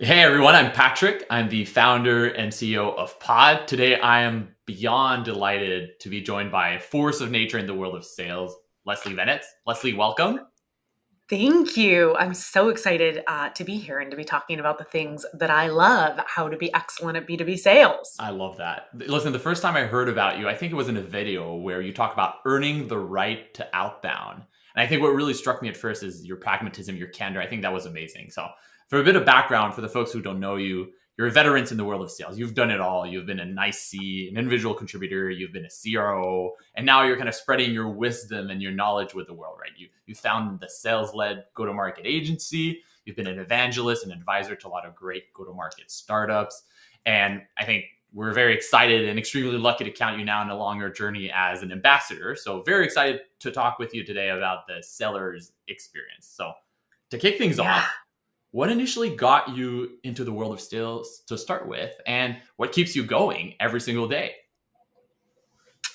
Hey everyone, I'm Patrick. I'm the founder and CEO of Pod. Today I am beyond delighted to be joined by a force of nature in the world of sales, Leslie Bennett. Leslie, welcome. Thank you. I'm so excited to be here and to be talking about the things that I love, how to be excellent at B2B sales. I love that. Listen, the first time I heard about you, I think it was in a video where you talk about earning the right to outbound. And I think what really struck me at first is your pragmatism, your candor. I think that was amazing. So, for a bit of background for the folks who don't know you, you're veterans in the world of sales. You've done it all. You've been a nice C, an individual contributor. You've been a CRO, and now you're kind of spreading your wisdom and your knowledge with the world, right? You founded the sales-led go-to-market agency. You've been an evangelist and advisor to a lot of great go-to-market startups. And I think we're very excited and extremely lucky to count you now in a longer journey as an ambassador. So very excited to talk with you today about the seller's experience. So to kick things Yeah. off, what initially got you into the world of sales to start with, and what keeps you going every single day?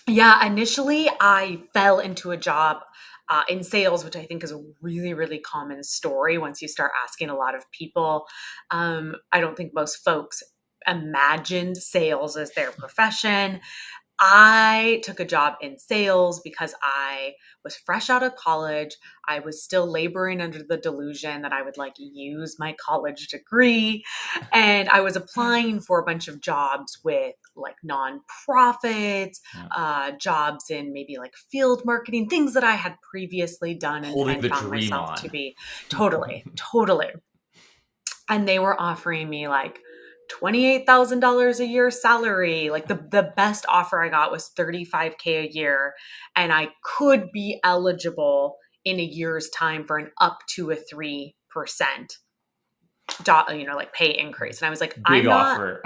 Yeah. Initially, I fell into a job in sales, which I think is a really, really common story once you start asking a lot of people. I don't think most folks imagined sales as their profession. I took a job in sales because I was fresh out of college. I was still laboring under the delusion that I would like use my college degree. And I was applying for a bunch of jobs with like nonprofits, Yeah. jobs in maybe like field marketing, things that I had previously done Holding and the found dream myself to on. be totally, totally. And they were offering me like $28,000 a year salary. Like the best offer I got was 35K a year. And I could be eligible in a year's time for an up to a 3% like pay increase. And I was like, Big I'm not offer.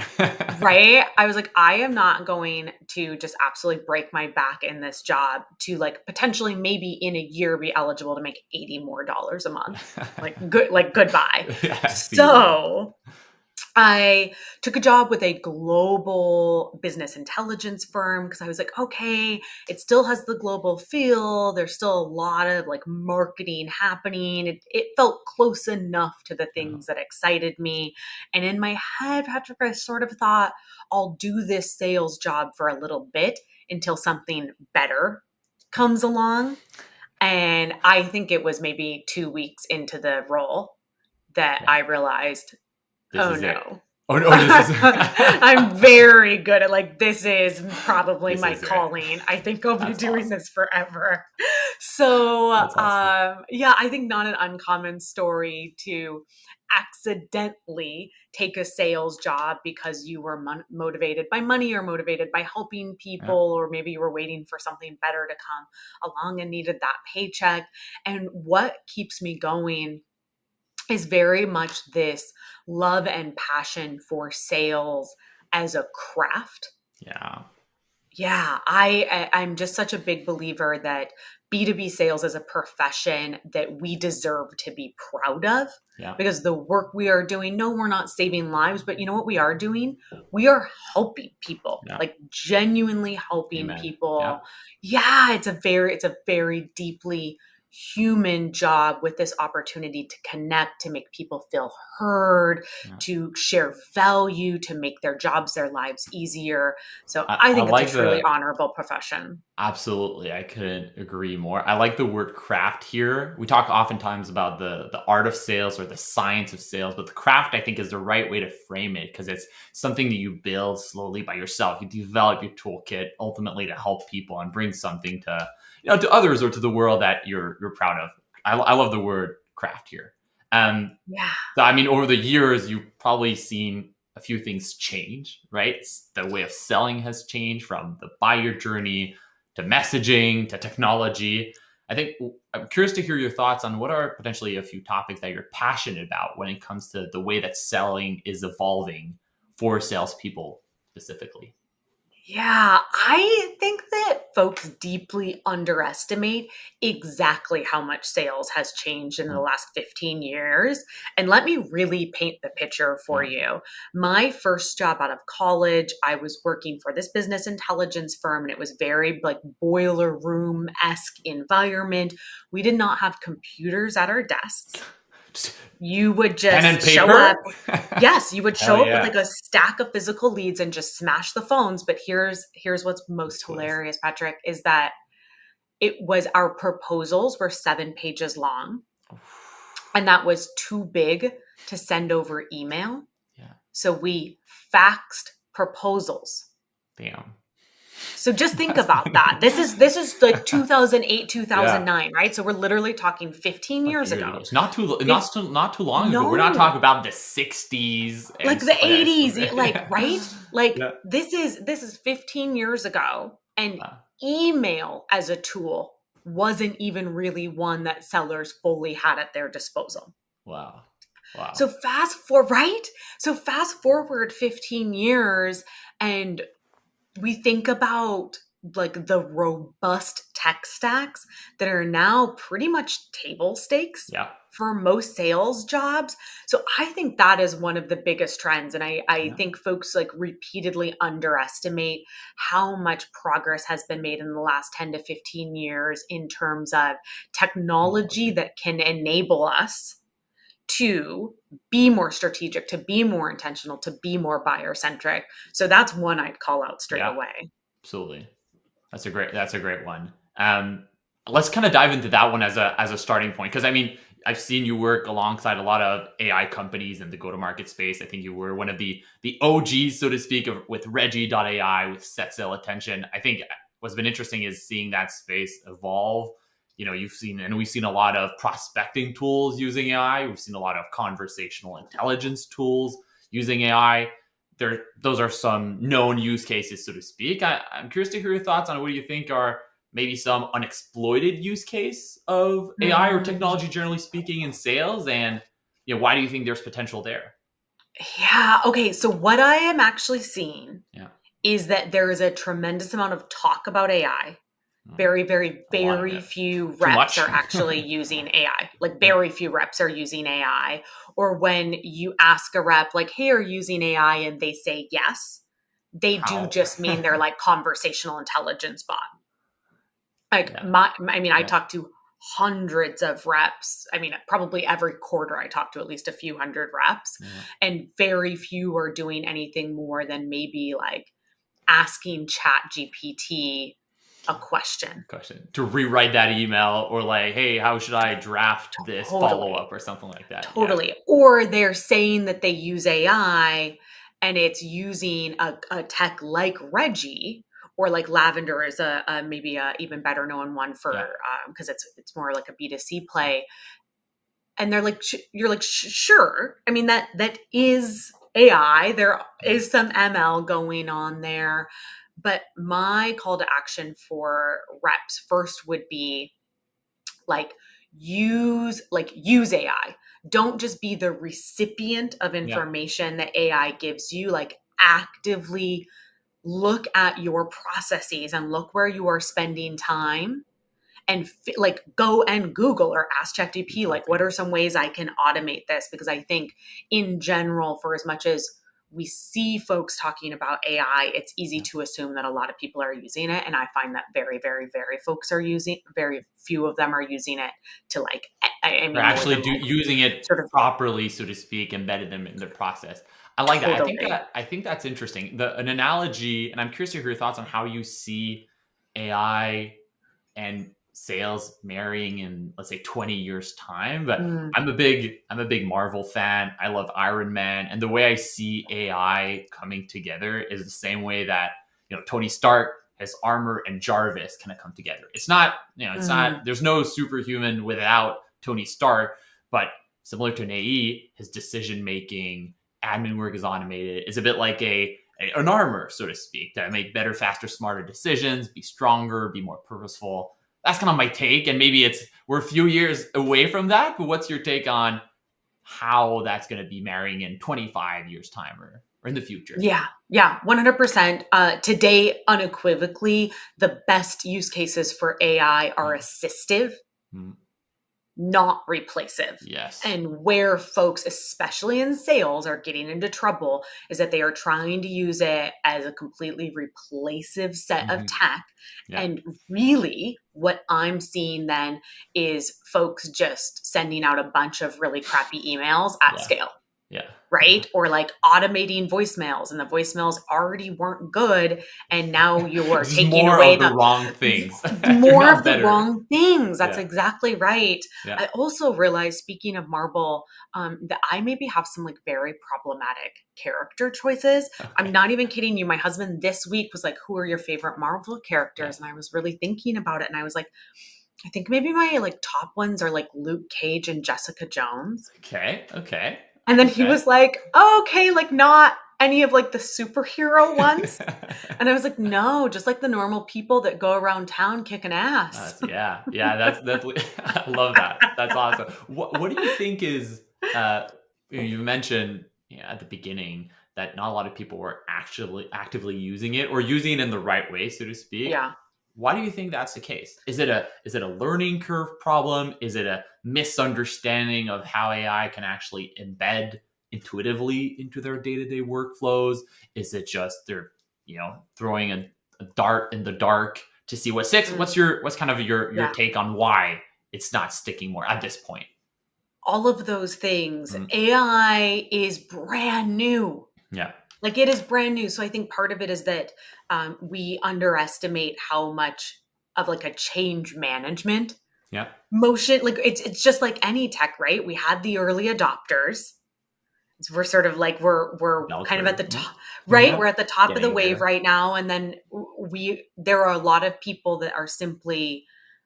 right. I was like, I am not going to just absolutely break my back in this job to like potentially maybe in a year be eligible to make 80 more dollars a month. Like goodbye. Yeah, see you later. So I took a job with a global business intelligence firm because I was like, okay, it still has the global feel. There's still a lot of like marketing happening. It felt close enough to the Yeah. things that excited me. And in my head, Patrick, I sort of thought I'll do this sales job for a little bit until something better comes along. And I think it was maybe 2 weeks into the role that Yeah. I realized, This oh is it. no. Oh no, this is I'm very good at like this is probably this my is it. calling. I think I'll be That's doing awesome. this forever. So That's awesome. yeah, I think not an uncommon story to accidentally take a sales job because you were motivated by money or motivated by helping Yeah. people, or maybe you were waiting for something better to come along and needed that paycheck. And what keeps me going is very much this love and passion for sales as a craft. Yeah. Yeah, I'm just such a big believer that B2B sales is a profession that we deserve to be proud of Yeah. because the work we are doing, no, we're not saving lives, but you know what we are doing? We are helping people, Yeah. like genuinely helping Amen. Yeah. people. Yeah, it's a very deeply human job with this opportunity to connect, to make people feel heard, Yeah. to share value, to make their jobs, their lives easier. So I I think it's a like truly the honorable profession. absolutely. I couldn't agree more. I like the word craft here. We talk oftentimes about the art of sales or the science of sales, but the craft I think is the right way to frame it because it's something that you build slowly by yourself. You develop your toolkit ultimately to help people and bring something to to others or to the world that you're proud of. I love the word craft here. Um, Yeah. so, I mean, over the years, you've probably seen a few things change, right? The way of selling has changed from the buyer journey to messaging to technology. I think I'm curious to hear your thoughts on what are potentially a few topics that you're passionate about when it comes to the way that selling is evolving for salespeople specifically. Yeah, I think that folks deeply underestimate exactly how much sales has changed in the Mm. last 15 years. And let me really paint the picture for Yeah. you. My first job out of college, I was working for this business intelligence firm, and it was very like boiler room-esque environment. We did not have computers at our desks. You would Pen and just show paper? up. Yes, you would Hell show up with yeah. like a stack of physical leads and just smash the phones. But here's what's most Twist. hilarious, Patrick, is that it was our proposals were 7 pages long, and that was too big to send over email. Yeah. So we faxed proposals. Damn. So just think about that. This is like 2008, 2009, right? So we're literally talking 15 years ago. It's not too long ago. We're not No. talking about the 60s and Like the stuff like that. 80s, like, right? Like Yeah. this is 15 years ago, and Wow. email as a tool wasn't even really one that sellers fully had at their disposal. Wow. So fast forward 15 years, and we think about like the robust tech stacks that are now pretty much table stakes Yeah. for most sales jobs. So I think that is one of the biggest trends. And I think folks like repeatedly underestimate how much progress has been made in the last 10 to 15 years in terms of technology that can enable us to be more strategic, to be more intentional, to be more buyer centric. So that's one I'd call out straight away. Absolutely. That's a great one. Let's kind of dive into that one as a starting point. Cause I mean, I've seen you work alongside a lot of AI companies in the go-to-market space. I think you were one of the OGs, so to speak, with Reggie.ai, with Set Sale Attention. I think what's been interesting is seeing that space evolve. You know, we've seen a lot of prospecting tools using AI. We've seen a lot of conversational intelligence tools using AI. Those are some known use cases, so to speak. I'm curious to hear your thoughts on what do you think are maybe some unexploited use case of AI or technology, generally speaking, in sales, and why do you think there's potential there? Yeah. Okay. So what I am actually seeing is that there is a tremendous amount of talk about AI. Very, very, very few reps are actually using AI. Like very few reps are using AI. Or when you ask a rep, like, hey, are you using AI? And they say yes, they do just mean they're like conversational intelligence bot. Like I talk to hundreds of reps. I mean, probably every quarter I talk to at least a few hundred reps, and very few are doing anything more than maybe like asking ChatGPT a question to rewrite that email, or like, hey, how should I draft this follow-up or something like that. Or they're saying that they use AI and it's using a tech like Reggie, or like Lavender is a maybe a even better known one for because it's more like a B2C play. And they're like, you're like, sure. I mean, that is AI. There is some ML going on there. But my call to action for reps first would be like use AI. Don't just be the recipient of information that AI gives you. Like actively look at your processes and look where you are spending time, and like go and Google or ask ChatGPT, like what are some ways I can automate this? Because I think in general, for as much as we see folks talking about AI, it's easy to assume that a lot of people are using it. And I find that very, very, very very few of them are using it to like, actually using it sort of properly, so to speak, embedded them in the process. I like that. I think that's interesting. An analogy, and I'm curious to hear your thoughts on how you see AI and sales marrying in, let's say, 20 years time. But I'm a big Marvel fan. I love Iron Man, and the way I see AI coming together is the same way that Tony Stark, his armor, and Jarvis kind of come together. It's not there's no superhuman without Tony Stark, but similar to an AE, his decision making, admin work is automated. It's a bit like an armor, so to speak, to make better, faster, smarter decisions, be stronger, be more purposeful. That's kind of my take. And maybe we're a few years away from that, but what's your take on how that's going to be marrying in 25 years time or in the future? Yeah, 100%. Today, unequivocally, the best use cases for AI are assistive. not replacive. Yes. And where folks, especially in sales, are getting into trouble is that they are trying to use it as a completely replacive set of tech. Yeah. And really, what I'm seeing then is folks just sending out a bunch of really crappy emails at scale. Yeah. Right? Or like automating voicemails, and the voicemails already weren't good. And now you're Just taking more away of the wrong things. more Not of the better. wrong things. That's Yeah. exactly right. Yeah. I also realized, speaking of Marvel, that I maybe have some like very problematic character choices. Okay. I'm not even kidding you. My husband this week was like, "Who are your favorite Marvel characters?" And I was really thinking about it, and I was like, I think maybe my like top ones are like Luke Cage and Jessica Jones. Okay. And then he was like, "Oh, okay, like not any of like the superhero ones." And I was like, "No, just like the normal people that go around town kicking ass." Yeah, that's definitely. I love that. That's awesome. What do you think is? You mentioned at the beginning that not a lot of people were actually actively using it or using it in the right way, so to speak. Yeah. Why do you think that's the case? Is it a learning curve problem? Is it a misunderstanding of how AI can actually embed intuitively into their day-to-day workflows? Is it just they're throwing a dart in the dark to see what sticks? What's kind of your take on why it's not sticking more at this point? All of those things. AI is brand new. Yeah. Like it is brand new. So I think part of it is that we underestimate how much of like a change management motion, like it's just like any tech, right? We had the early adopters. So we're sort of like, we're kind of at the top, right? Yeah. We're at the top of the wave right now. And then there are a lot of people that are simply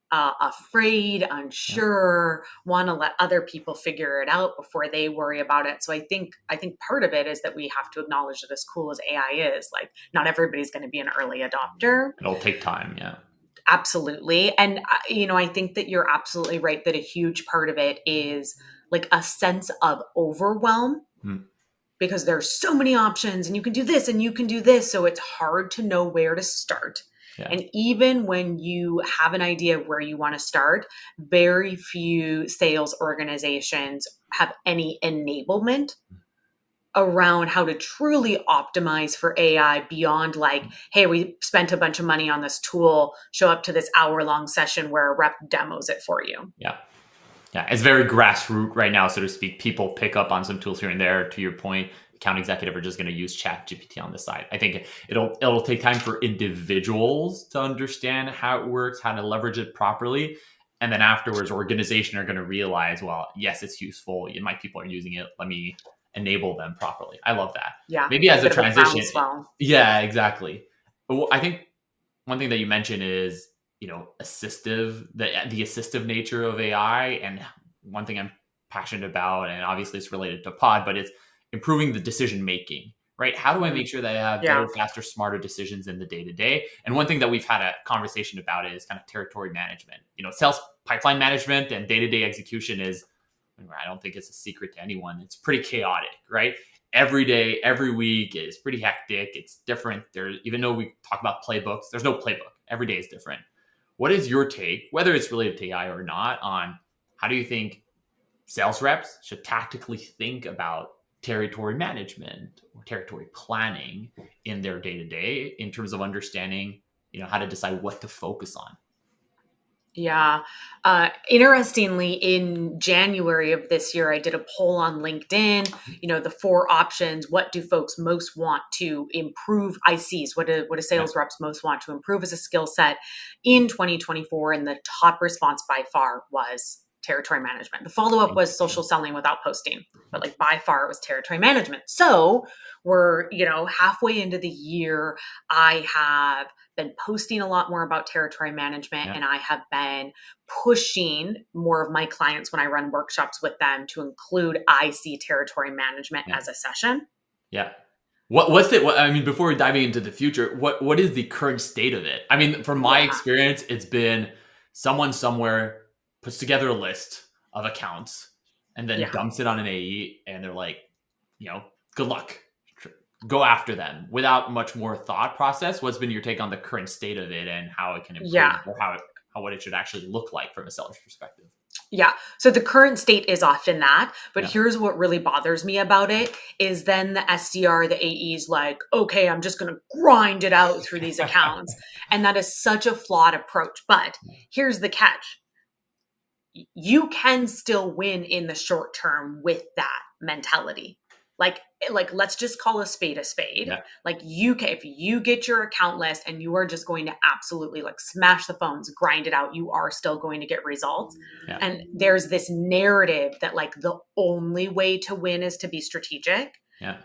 afraid, unsure, want to let other people figure it out before they worry about it. So I think part of it is that we have to acknowledge that as cool as AI is, like not everybody's going to be an early adopter. It'll take time. Yeah. Absolutely. And, I think that you're absolutely right that a huge part of it is like a sense of overwhelm because there's so many options and you can do this and you can do this. So it's hard to know where to start. Yeah. And even when you have an idea of where you want to start, very few sales organizations have any enablement around how to truly optimize for AI beyond like, hey, we spent a bunch of money on this tool, show up to this hour-long session where a rep demos it for you. Yeah. Yeah, it's very grassroots right now, so to speak. People pick up on some tools here and there. To your point, account executive are just going to use ChatGPT on the side. I think it'll take time for individuals to understand how it works, how to leverage it properly. And then afterwards, organizations are going to realize, well, yes, it's useful. My people are using it. Let me enable them properly. I love that. Yeah. Maybe as a transition. Yeah, exactly. But I think one thing that you mentioned is, assistive, the assistive nature of AI. And one thing I'm passionate about, and obviously it's related to pod, but it's improving the decision-making, right? How do I make sure that I have better, faster, smarter decisions in the day-to-day? And one thing that we've had a conversation about is kind of territory management. Sales pipeline management and day-to-day execution is, I don't think it's a secret to anyone. It's pretty chaotic, right? Every day, every week is pretty hectic. It's different. Even though we talk about playbooks, there's no playbook. Every day is different. What is your take, whether it's related to AI or not, on how do you think sales reps should tactically think about territory management or territory planning in their day-to-day in terms of understanding, how to decide what to focus on? Yeah. Interestingly, in January of this year, I did a poll on LinkedIn, the 4 options. What do folks most want to improve? ICs, what do sales reps most want to improve as a skill set in 2024? And the top response by far was territory management. The follow-up was social selling without posting, but like by far it was territory management. So we're, halfway into the year. I have been posting a lot more about territory management, and I have been pushing more of my clients when I run workshops with them to include IC territory management as a session. Yeah. What's it? I mean, before diving into the future, what is the current state of it? I mean, from my experience, it's been someone somewhere puts together a list of accounts and then dumps it on an AE, and they're like, good luck. Go after them without much more thought process. What's been your take on the current state of it and how it can improve, or what it should actually look like from a seller's perspective? Yeah. So the current state is often that, but Yeah. here's what really bothers me about it is then the SDR, the AE's like, okay, I'm just going to grind it out through these accounts. And that is such a flawed approach. But here's the catch. You can still win in the short term with that mentality. Like let's just call a spade a spade. Yeah. Like you can, if you get your account list and you are just going to absolutely like smash the phones, grind it out, you are still going to get results. Yeah. And there's this narrative that like the only way to win is to be strategic. Yeah.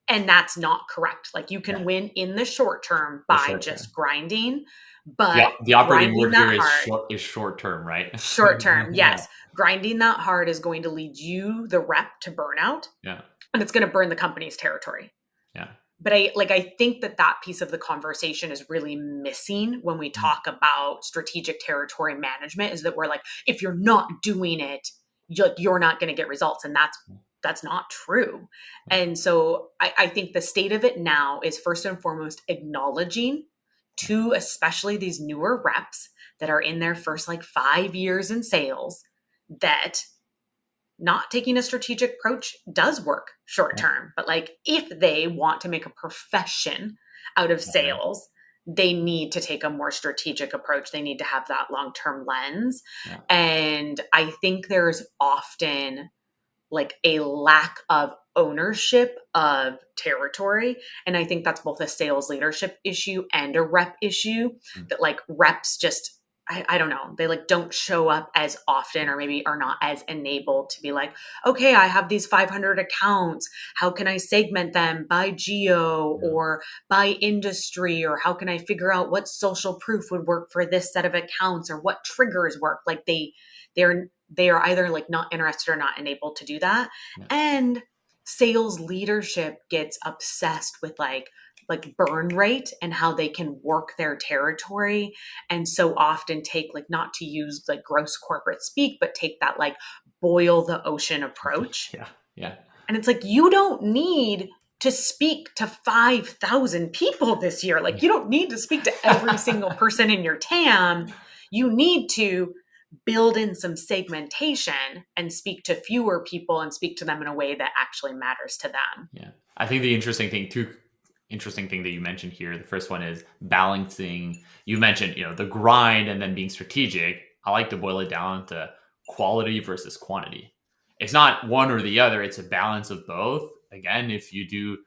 And that's not correct. Like you can win in the short term by just grinding, but the operating grinding word here that is short term, right? short term, yes. Grinding that hard is going to lead you, the rep, to burnout. Yeah. And it's going to burn the company's territory. Yeah. But I think that piece of the conversation is really missing when we talk about strategic territory management, is that we're like, if you're not doing it, you're not going to get results. And that's not true. And so I think the state of it now is first and foremost acknowledging to especially these newer reps that are in their first like 5 years in sales that not taking a strategic approach does work short term. But like if they want to make a profession out of sales, they need to take a more strategic approach. They need to have that long-term lens. Yeah. And I think there's often like a lack of ownership of territory. And I think that's both a sales leadership issue and a rep issue, that like reps just, I don't know, they like don't show up as often, or maybe are not as enabled to be like, okay, I have these 500 accounts. How can I segment them by geo or by industry? Or how can I figure out what social proof would work for this set of accounts, or what triggers work? Like they are either like not interested or not enabled to do that. Yeah. And sales leadership gets obsessed with like burn rate and how they can work their territory. And so often take like, not to use like gross corporate speak, but take that like boil the ocean approach. Yeah. Yeah. And it's like, you don't need to speak to 5,000 people this year. Like you don't need to speak to every single person in your TAM. You need to build in some segmentation and speak to fewer people and speak to them in a way that actually matters to them. Yeah. I think the interesting thing that you mentioned here, the first one is balancing. You mentioned, the grind and then being strategic. I like to boil it down to quality versus quantity. It's not one or the other. It's a balance of both. Again, if you do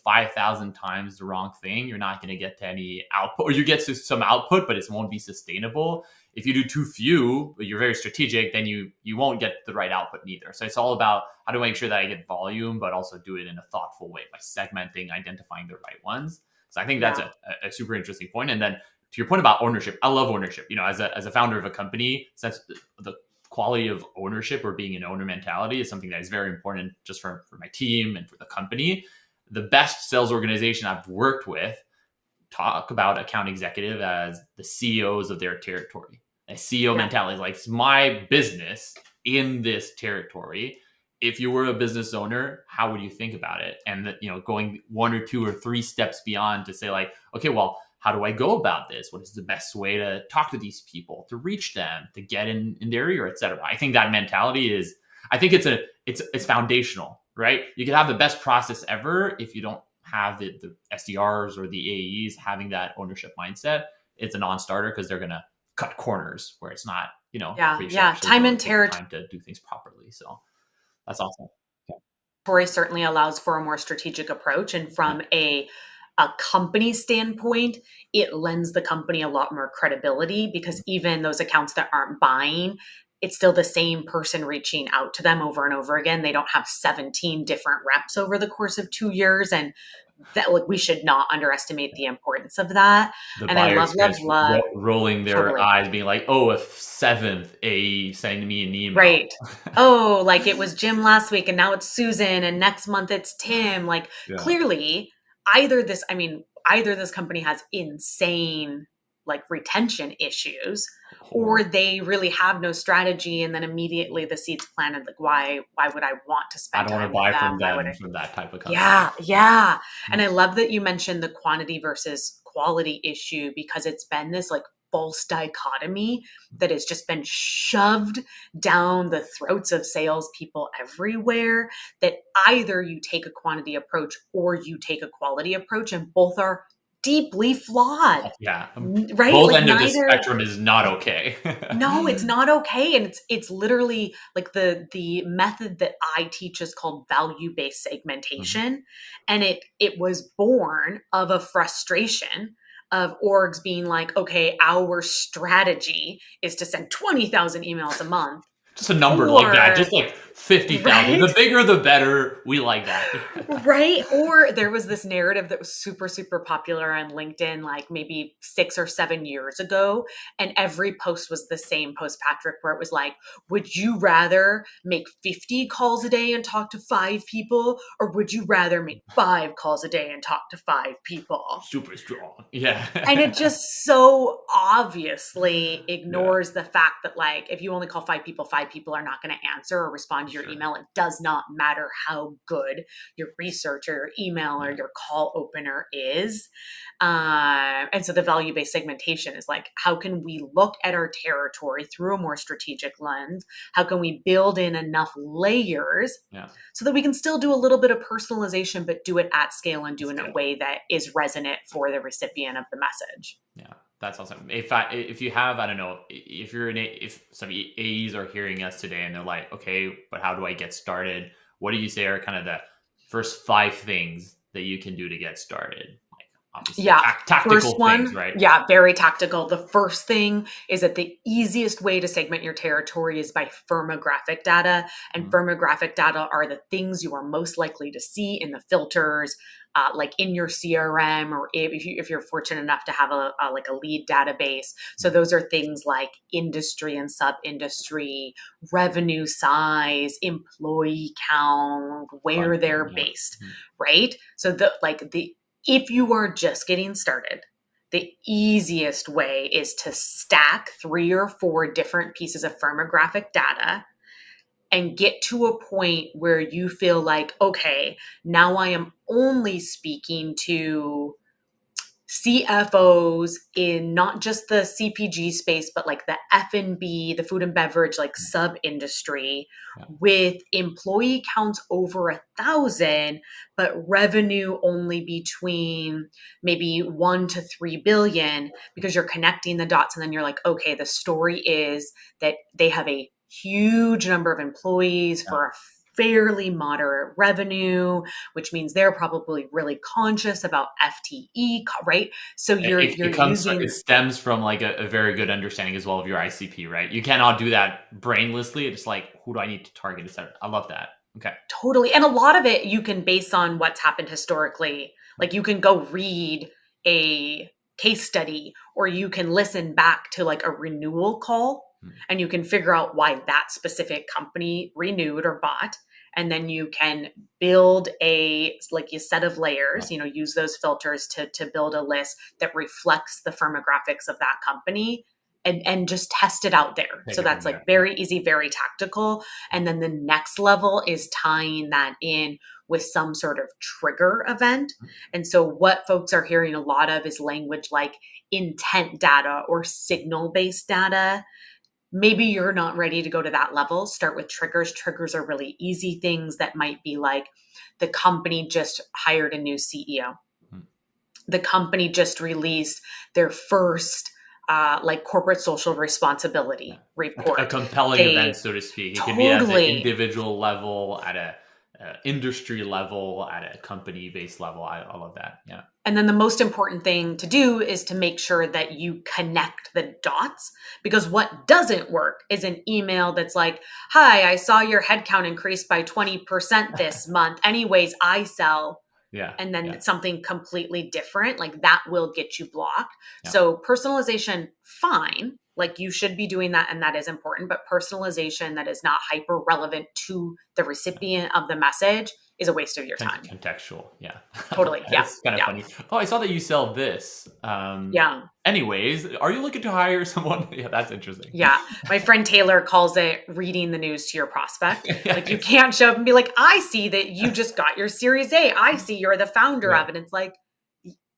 5,000 times the wrong thing, you're not going to get to any output, or you get to some output, but it won't be sustainable. If you do too few, but you're very strategic, then you won't get the right output neither. So it's all about how to make sure that I get volume, but also do it in a thoughtful way by segmenting, identifying the right ones. So I think that's a super interesting point. And then to your point about ownership, I love ownership. As a founder of a company, since the quality of ownership or being an owner mentality is something that is very important just for my team and for the company. The best sales organization I've worked with talk about account executive as the CEOs of their territory. A CEO mentality is like, it's my business in this territory. If you were a business owner, how would you think about it? And going 1 or 2 or 3 steps beyond to say like, okay, well, how do I go about this? What is the best way to talk to these people, to reach them, to get in their ear, et cetera? I think that mentality is, I think it's foundational, right? You can have the best process ever if you don't have the SDRs or the AEs having that ownership mindset. It's a non-starter because they're going to cut corners where it's not, time and territory time to do things properly. So that's awesome. Territory certainly allows for a more strategic approach. And from a company standpoint, it lends the company a lot more credibility, because even those accounts that aren't buying, it's still the same person reaching out to them over and over again. They don't have 17 different reps over the course of 2 years. And that, like, we should not underestimate the importance of that. And I love rolling their eyes, being like, oh, a 7th AE sending me an email. Right. Oh, like it was Jim last week and now it's Susan and next month it's Tim. Like clearly either this company has insane like retention issues, or they really have no strategy, and then immediately the seed's planted. Like, why would I want to spend time with them? I don't want to buy from them, from that type of company. Yeah. And I love that you mentioned the quantity versus quality issue, because it's been this like false dichotomy that has just been shoved down the throats of salespeople everywhere, that either you take a quantity approach or you take a quality approach, and both are deeply flawed. Yeah. Right? Both Like end of the neither. spectrum is not okay. No, it's not okay. And it's literally like the method that I teach is called value-based segmentation. And it was born of a frustration of orgs being like, okay, our strategy is to send 20,000 emails a month. Just a number like that, just like 50,000. Right? The bigger, the better. We like that. Right? Or there was this narrative that was super, super popular on LinkedIn, like maybe 6 or 7 years ago. And every post was the same post, Patrick, where it was like, would you rather make 50 calls a day and talk to 5 people? Or would you rather make 5 calls a day and talk to 5 people? Super strong. Yeah. And it just so obviously ignores the fact that, like, if you only call 5 people are not going to answer or respond to your email. It does not matter how good your research or your email or your call opener is. And so the value-based segmentation is like, how can we look at our territory through a more strategic lens? How can we build in enough layers so that we can still do a little bit of personalization, but do it at scale and do it in a way that is resonant for the recipient of the message? Yeah, that's awesome. If you have, I don't know, if some AEs are hearing us today and they're like, okay, but how do I get started? What do you say are kind of the first 5 things that you can do to get started? Obviously, tactical first one, things, right? Yeah, very tactical. The first thing is that the easiest way to segment your territory is by firmographic data. And firmographic data are the things you are most likely to see in the filters, like in your CRM, or if you're fortunate enough to have a lead database. So those are things like industry and sub-industry, revenue size, employee count, where they're based, right? So if you are just getting started, the easiest way is to stack 3 or 4 different pieces of firmographic data and get to a point where you feel like, okay, now I am only speaking to CFOs in not just the CPG space, but like the F&B, the food and beverage, like sub-industry, with employee counts over 1,000, but revenue only between maybe 1 to 3 billion, because you're connecting the dots. And then you're like, okay, the story is that they have a huge number of employees for a fairly moderate revenue, which means they're probably really conscious about FTE, right? So it stems from like a very good understanding as well of your ICP, right? You cannot do that brainlessly. It's like, who do I need to target? I love that. Okay. Totally. And a lot of it you can base on what's happened historically. Like you can go read a case study, or you can listen back to like a renewal call, and you can figure out why that specific company renewed or bought. And then you can build a set of layers, use those filters to build a list that reflects the firmographics of that company, and just test it out there. So that's like very easy, very tactical. And then the next level is tying that in with some sort of trigger event. And so what folks are hearing a lot of is language like intent data or signal-based data. Maybe you're not ready to go to that level. Start with triggers. Triggers are really easy things that might be like, the company just hired a new CEO. The company just released their first corporate social responsibility report. A compelling event, so to speak. It could be at an individual level, at a industry level, at a company-based level. I love that. Yeah. And then the most important thing to do is to make sure that you connect the dots, because what doesn't work is an email that's like, hi, I saw your headcount increase by 20% this month. Anyways, I sell. And then something completely different, like that will get you blocked. So personalization, fine. Like you should be doing that, and that is important. But personalization that is not hyper relevant to the recipient of the message is a waste of your time. Contextual. Yeah. Totally. Yeah. It's kind of funny. Oh, I saw that you sell this. Anyways, are you looking to hire someone? Yeah, that's interesting. Yeah. My friend Taylor calls it reading the news to your prospect. Like you can't show up and be like, I see that you just got your Series A. I see you're the founder of it. It's like,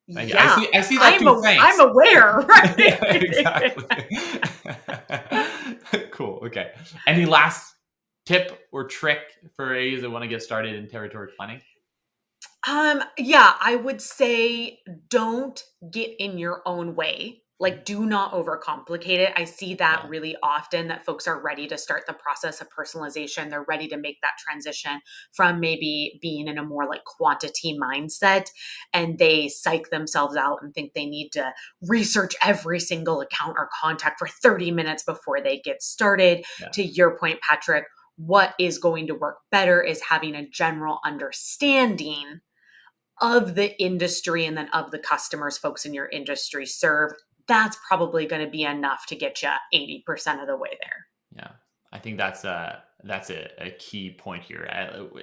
Yeah, I see that too. I'm Thanks. aware, Yeah, right? exactly. Cool. Okay. Any last tip or trick for A's that want to get started in territory planning? Yeah, I would say don't get in your own way. Like, do not overcomplicate it. I see that Yeah. really often that folks are ready to start the process of personalization. They're ready to make that transition from maybe being in a more like quantity mindset, and they psych themselves out and think they need to research every single account or contact for 30 minutes before they get started. Yeah. To your point, Patrick, what is going to work better is having a general understanding of the industry and then of the customers folks in your industry serve. That's probably going to be enough to get you 80% of the way there. Yeah, I think that's a key point here.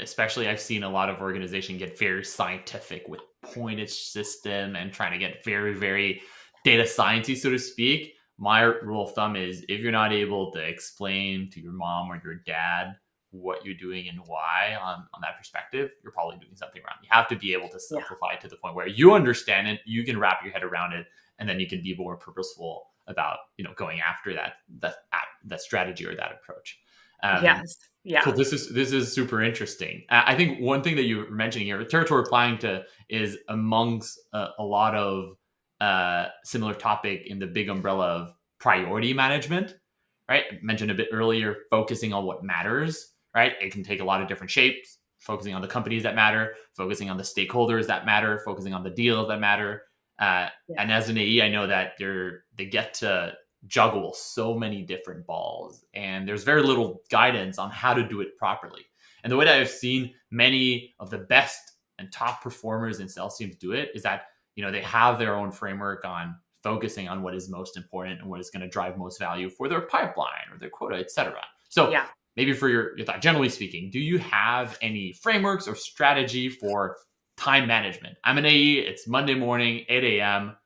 Especially, I've seen a lot of organization get very scientific with pointage system and trying to get very, very data sciencey, so to speak. My rule of thumb is if you're not able to explain to your mom or your dad what you're doing and why on that perspective, you're probably doing something wrong. You have to be able to Yeah. simplify it to the point where you understand it, you can wrap your head around it, and then you can be more purposeful about going after that strategy or that approach. Yes. Yeah. Cool. This is super interesting. I think one thing that you were mentioning here, territory planning is amongst a lot of similar topic in the big umbrella of priority management, right? I mentioned a bit earlier, focusing on what matters, right? It can take a lot of different shapes, focusing on the companies that matter, focusing on the stakeholders that matter, focusing on the deals that matter. And as an AE, I know that they get to juggle so many different balls, and there's very little guidance on how to do it properly. And the way that I've seen many of the best and top performers in sales teams do it is that they have their own framework on focusing on what is most important and what is going to drive most value for their pipeline or their quota, etc. So Yeah. maybe for your thought, generally speaking, do you have any frameworks or strategy for time management? I'm an AE. It's Monday morning, 8 a.m.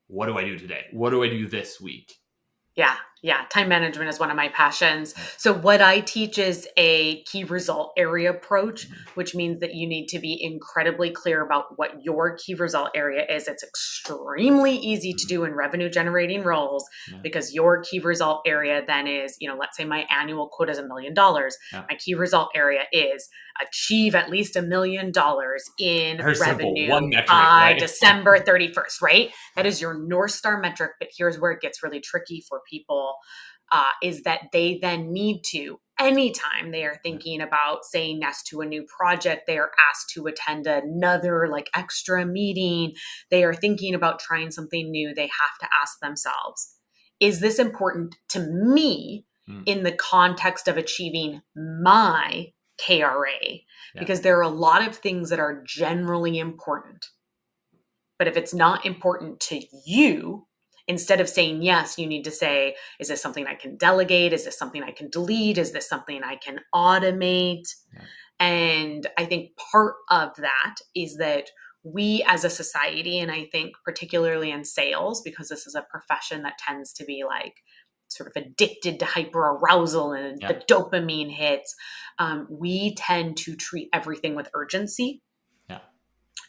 What do I do today? What do I do this week? Yeah. Yeah. Time management is one of my passions. So what I teach is a key result area approach, which means that you need to be incredibly clear about what your key result area is. It's extremely easy to do in revenue generating roles because your key result area then is, let's say my annual quota is $1 million. Yeah. My key result area is achieve at least $1 million in Very simple. revenue One metric, by right? December 31st, right? That is your North Star metric. But here's where it gets really tricky for people. Is that they then need to, anytime they are thinking about saying yes to a new project, they are asked to attend another like extra meeting, they are thinking about trying something new, they have to ask themselves, is this important to me in the context of achieving my KRA? Because there are a lot of things that are generally important. But if it's not important to you, instead of saying yes, you need to say, is this something I can delegate? Is this something I can delete? Is this something I can automate? Yeah. And I think part of that is that we as a society, and I think particularly in sales, because this is a profession that tends to be like sort of addicted to hyperarousal and the dopamine hits, we tend to treat everything with urgency. Yeah.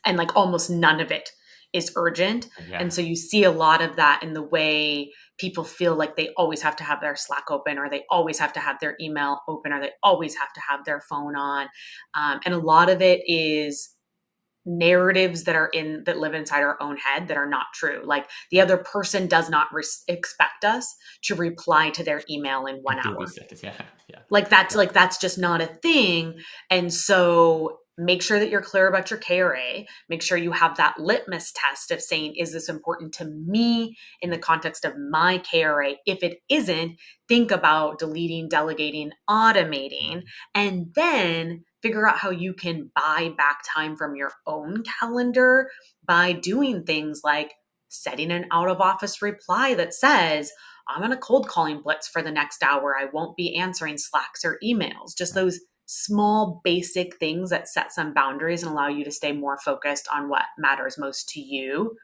And like almost none of it is urgent. Yeah. And so you see a lot of that in the way people feel like they always have to have their Slack open, or they always have to have their email open, or they always have to have their phone on. And a lot of it is narratives that live inside our own head that are not true. Like the other person does not expect us to reply to their email in 1 hour. Yeah. Like that's just not a thing. And so make sure that you're clear about your KRA. Make sure you have that litmus test of saying, is this important to me in the context of my KRA? If it isn't, think about deleting, delegating, automating, and then figure out how you can buy back time from your own calendar by doing things like setting an out of office reply that says, I'm on a cold calling blitz for the next hour. I won't be answering Slacks or emails. Just those small basic things that set some boundaries and allow you to stay more focused on what matters most to you.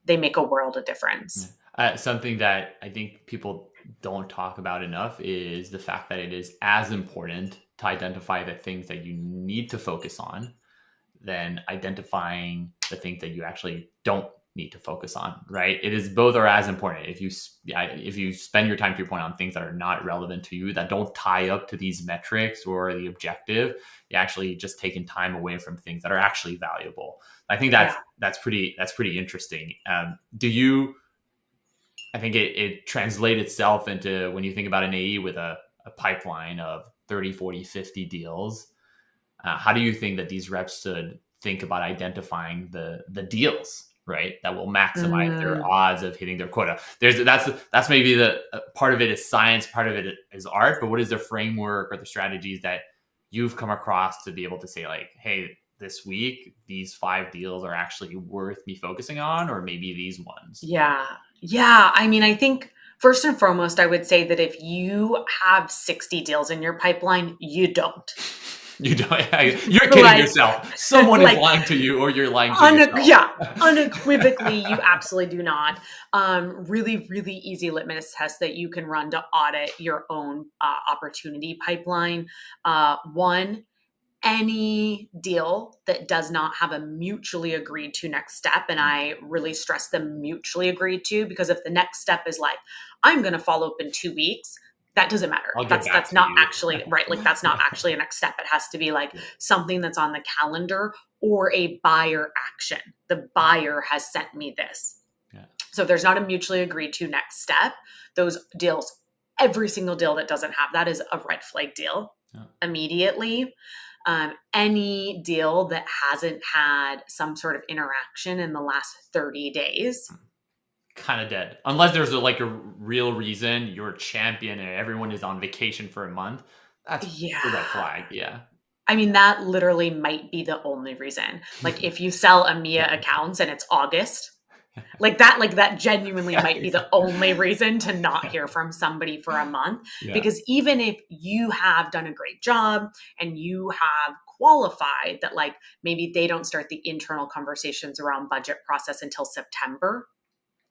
They make a world of difference. Something that I think people don't talk about enough is the fact that it is as important to identify the things that you need to focus on than identifying the things that you actually don't need to focus on, right? It is both are as important. If you spend your time, to your point, on things that are not relevant to you, that don't tie up to these metrics or the objective, you actually just taking time away from things that are actually valuable. I think Yeah. that's pretty interesting. Do you? I think it translates itself into when you think about an AE with a pipeline of 30, 40, 50 deals. How do you think that these reps should think about identifying the deals, right, that will maximize their Mm, odds of hitting their quota? That's maybe the part of it is science, part of it is art, but what is the framework or the strategies that you've come across to be able to say like, hey, this week these 5 deals are actually worth me focusing on, or maybe these ones? yeah. Yeah. I mean, I think first and foremost, I would say that if you have 60 deals in your pipeline, you don't. You don't. You're kidding Like, yourself. Someone is like lying to you, or you're lying to yourself. yeah, unequivocally, you absolutely do not. Really, really easy litmus test that you can run to audit your own opportunity pipeline. One, any deal that does not have a mutually agreed to next step, and I really stress the mutually agreed to, because if the next step is like, I'm going to follow up in 2 weeks, that doesn't matter. I'll get back That's to not you. actually right. Like that's not actually a next step. It has to be like Yeah. something that's on the calendar or a buyer action. The buyer has sent me this. Yeah. So if there's not a mutually agreed to next step, those deals, every single deal that doesn't have that is a red flag deal Yeah. immediately. Any deal that hasn't had some sort of interaction in the last 30 days. Kind of dead. Unless there's a real reason you're a champion and everyone is on vacation for a month. That's Yeah. the red flag. Yeah. I mean, that literally might be the only reason. Like if you sell EMEA accounts and it's August, like that genuinely Yeah, might be the only reason to not hear from somebody for a month. yeah. Because even if you have done a great job and you have qualified that, like maybe they don't start the internal conversations around budget process until September,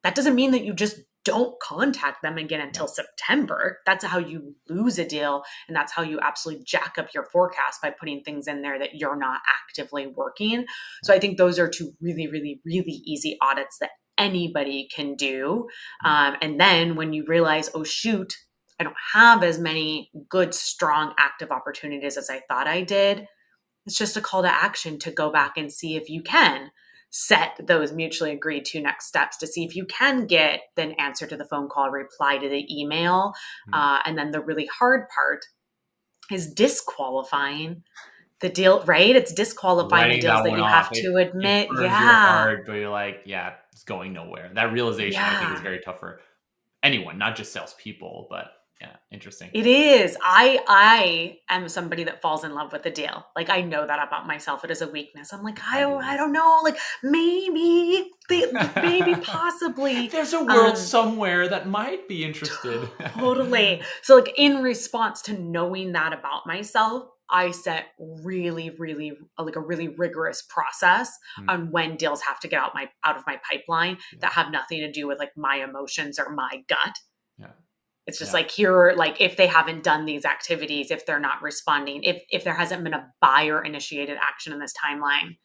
that doesn't mean that you just don't contact them again until September. That's how you lose a deal. And that's how you absolutely jack up your forecast, by putting things in there that you're not actively working. So I think those are 2 really, really, really easy audits that anybody can do. And then when you realize, oh, shoot, I don't have as many good, strong, active opportunities as I thought I did, it's just a call to action to go back and see if you can set those mutually agreed to next steps, to see if you can get an answer to the phone call, reply to the email. And then the really hard part is disqualifying the deal, right? It's disqualifying the Writing deals that that one you off, have to it admit. burns your Yeah. heart, but you're like, yeah, it's going nowhere. That realization, I think, is Yeah. very tough for anyone, not just salespeople. But yeah, interesting. It is. I am somebody that falls in love with the deal. Like I know that about myself. It is a weakness. I'm like, I don't know. Like maybe maybe possibly. There's a world somewhere that might be interested. Totally. So like in response to knowing that about myself, I set really, really like a really rigorous process on when deals have to get out of my pipeline that have nothing to do with like my emotions or my gut. Yeah. It's just like here, like if they haven't done these activities, if they're not responding, if there hasn't been a buyer initiated action in this timeline,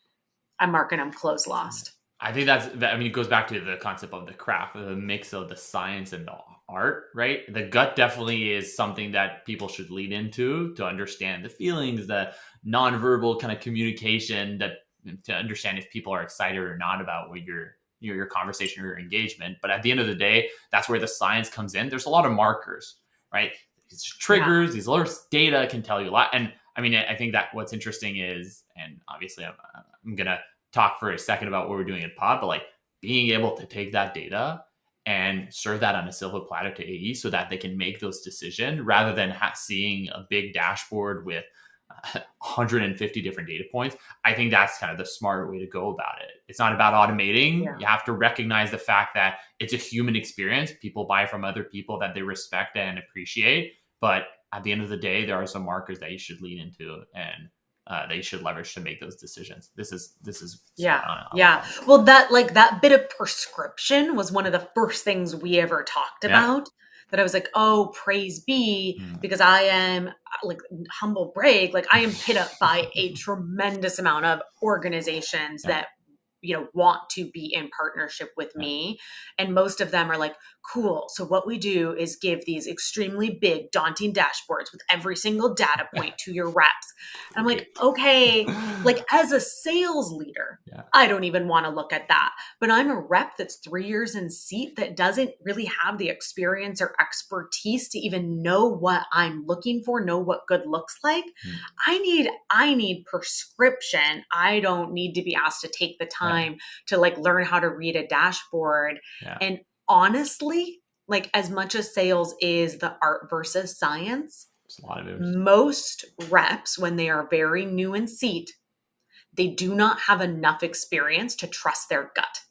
I'm marking them closed lost. I think I mean, it goes back to the concept of the craft, the mix of the science and the art, right? The gut definitely is something that people should lead into to understand the feelings, the nonverbal kind of communication, that to understand if people are excited or not about what your conversation or your engagement. But at the end of the day, that's where the science comes in. There's a lot of markers, right? These triggers, these alerts, data can tell you a lot. And I mean, I think that what's interesting is, and obviously I'm going to talk for a second about what we're doing at Pod, but like being able to take that data and serve that on a silver platter to AE so that they can make those decisions rather than seeing a big dashboard with 150 different data points. I think that's kind of the smarter way to go about it. It's not about automating. Yeah. You have to recognize the fact that it's a human experience. People buy from other people that they respect and appreciate. But at the end of the day, there are some markers that you should lean into and that you should leverage to make those decisions. This is yeah. Well, that bit of prescription was one of the first things we ever talked about. That I was like, oh, praise be, because I am like humble brag, like I am hit up by a tremendous amount of organizations that want to be in partnership with me. And most of them are like, cool. So what we do is give these extremely big, daunting dashboards with every single data point to your reps. And I'm like, okay, like as a sales leader, I don't even want to look at that. But I'm a rep that's 3 years in seat that doesn't really have the experience or expertise to even know what I'm looking for, know what good looks like. I need prescription. I don't need to be asked to take the time to like learn how to read a dashboard. And honestly, like as much as sales is the art versus science, most reps, when they are very new in seat, they do not have enough experience to trust their gut.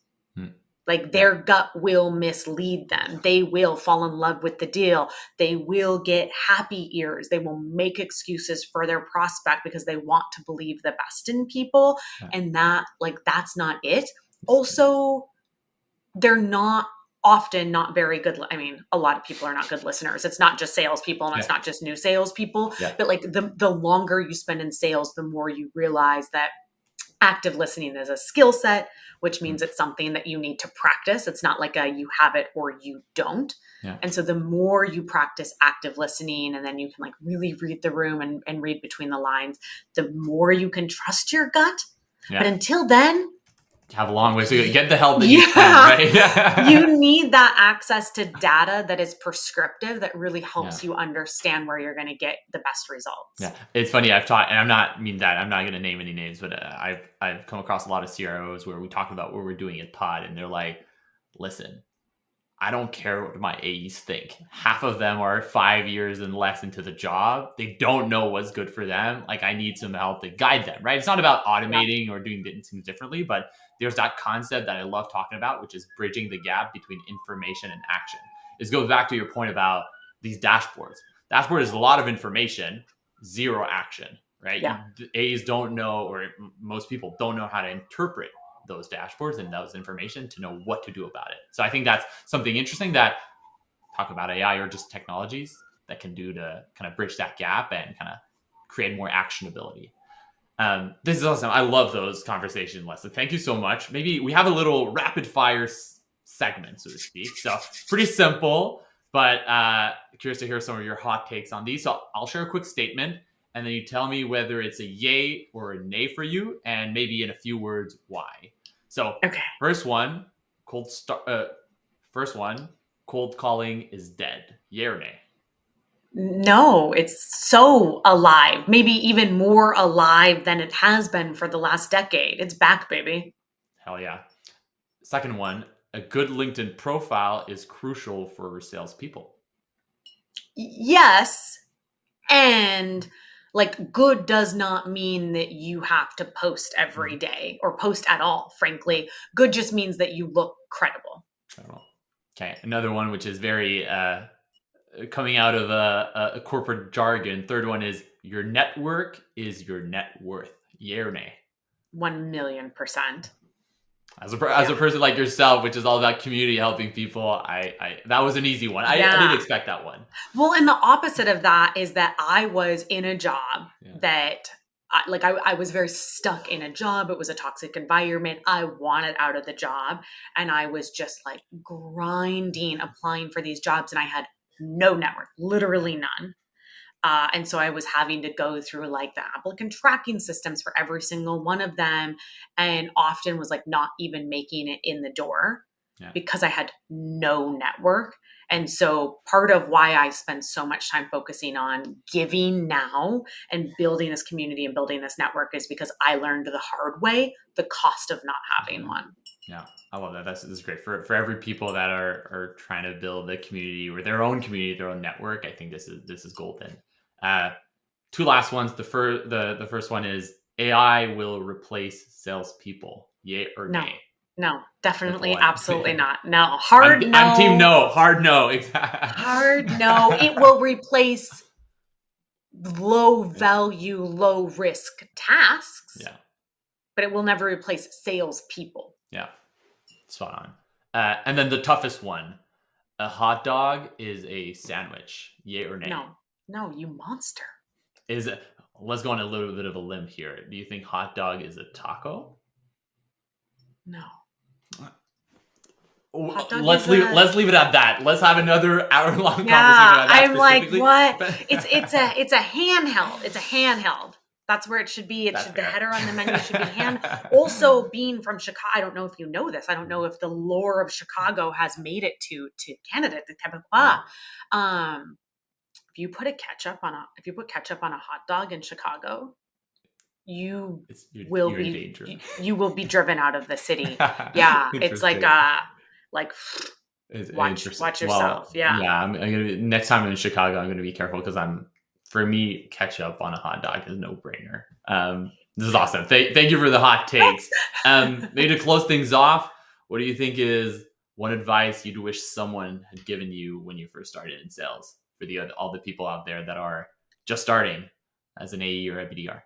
Like their gut will mislead them. They will fall in love with the deal. They will get happy ears. They will make excuses for their prospect because they want to believe the best in people. And that's not it. Also, they're often not very good. I mean, a lot of people are not good listeners. It's not just salespeople and it's not just new salespeople, but like the longer you spend in sales, the more you realize that active listening is a skill set, which means it's something that you need to practice. It's not like you have it or you don't. And so the more you practice active listening, and then you can like really read the room and read between the lines, the more you can trust your gut. But until then, have a long way to get the help that you can, right? You need that access to data that is prescriptive, that really helps you understand where you're going to get the best results. It's funny. I've taught, and I'm not going to name any names, but I've come across a lot of CROs where we talk about what we're doing at Pod, and they're like, listen, I don't care what my AEs think. Half of them are 5 years and less into the job. They don't know what's good for them. Like I need some help to guide them, right? It's not about automating or doing things differently, but there's that concept that I love talking about, which is bridging the gap between information and action. This goes back to your point about these dashboards. Dashboard is a lot of information, zero action, right? AEs don't know, or most people don't know how to interpret those dashboards and those information to know what to do about it. So I think that's something interesting that talk about AI or just technologies that can do to kind of bridge that gap and kind of create more actionability. This is awesome. I love those conversations, Leslie. Thank you so much. Maybe we have a little rapid fire segment, so to speak. So pretty simple, but curious to hear some of your hot takes on these. So I'll share a quick statement, and then you tell me whether it's a yay or a nay for you, and maybe in a few words, why. So first one, cold calling is dead. Yay or nay? No, it's so alive, maybe even more alive than it has been for the last decade. It's back, baby. Hell yeah. Second one, a good LinkedIn profile is crucial for salespeople. Yes. And like good does not mean that you have to post every day or post at all, frankly. Good just means that you look credible. Okay. Another one, which is very coming out of a corporate jargon. Third one is your network is your net worth. Yay or nay? 1,000,000%. As a person like yourself, which is all about community, helping people, I that was an easy one. I didn't expect that one. Well, and the opposite of that is that I was in a job that I was very stuck in a job. It was a toxic environment. I wanted out of the job, and I was just like grinding, applying for these jobs, and I had no network, literally none. And so I was having to go through like the applicant tracking systems for every single one of them, and often was like not even making it in the door because I had no network. And so part of why I spend so much time focusing on giving now and building this community and building this network is because I learned the hard way the cost of not having one. Yeah, I love that. This is great for every people that are trying to build a community or their own community, their own network. I think this is golden. Two last ones. The first one is AI will replace salespeople. Yay or nay? No, definitely, absolutely not. No, hard no. I'm team no. Hard no. Exactly. Hard no. It will replace low value, low risk tasks. Yeah. But it will never replace salespeople. Yeah. Spot on. And then the toughest one: a hot dog is a sandwich. Yay or nay? No, you monster. Let's go on a little bit of a limb here. Do you think hot dog is a taco? No. Hot dog Let's is leave. a Let's leave it at that. Let's have another hour-long conversation Yeah, about that I'm like, specifically. what? But It's a handheld. It's a handheld. That's where it should be. It that's should The fair. header on the menu should be hand. Also, being from Chicago, I don't know if you know this. I don't know if the lore of Chicago has made it to Canada, to Quebecois. If you put ketchup on a hot dog in Chicago, you will You're in be danger. you will be driven out of the city. Yeah, it's like watch yourself. Well, yeah. I'm gonna next time I'm in Chicago, I'm gonna be careful because for me, ketchup on a hot dog is a no-brainer. This is awesome. Thank you for the hot takes. Maybe to close things off, what do you think is one advice you'd wish someone had given you when you first started in sales for all the people out there that are just starting as an AE or a BDR?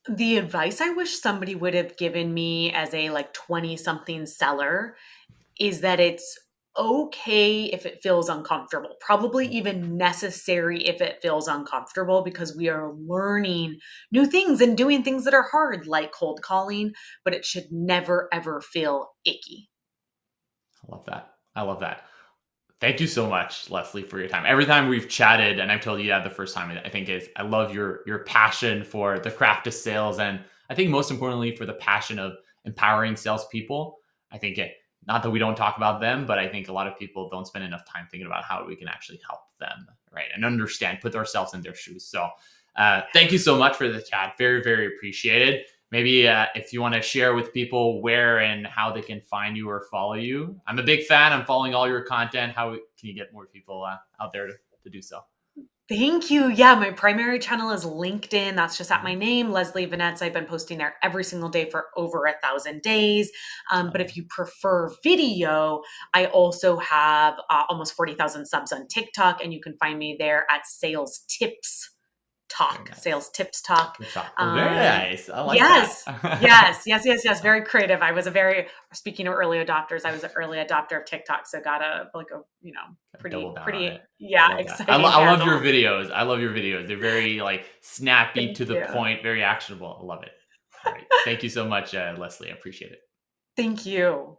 The advice I wish somebody would have given me as a 20-something seller is that it's okay if it feels uncomfortable, probably even necessary if it feels uncomfortable, because we are learning new things and doing things that are hard, like cold calling, but it should never, ever feel icky. I love that. Thank you so much, Leslie, for your time. Every time we've chatted, and I've told you that the first time, I think I love your passion for the craft of sales, and I think most importantly for the passion of empowering salespeople. I think not that we don't talk about them, but I think a lot of people don't spend enough time thinking about how we can actually help them, right? And understand, put ourselves in their shoes. So thank you so much for the chat. Very, very appreciated. Maybe if you want to share with people where and how they can find you or follow you. I'm a big fan. I'm following all your content. How can you get more people out there to do so? Thank you. Yeah, my primary channel is LinkedIn. That's just at my name, Leslie Venetz. I've been posting there every single day for over 1,000 days. But if you prefer video, I also have almost 40,000 subs on TikTok, and you can find me there at Sales Tips Talk. Nice. Sales Tips Talk. Very nice. I like that. Yes. Very creative. Speaking of early adopters, I was an early adopter of TikTok, so got a pretty exciting. I love your videos. They're very snappy to the point, very actionable. I love it. All right. Thank you so much, Leslie. I appreciate it. Thank you.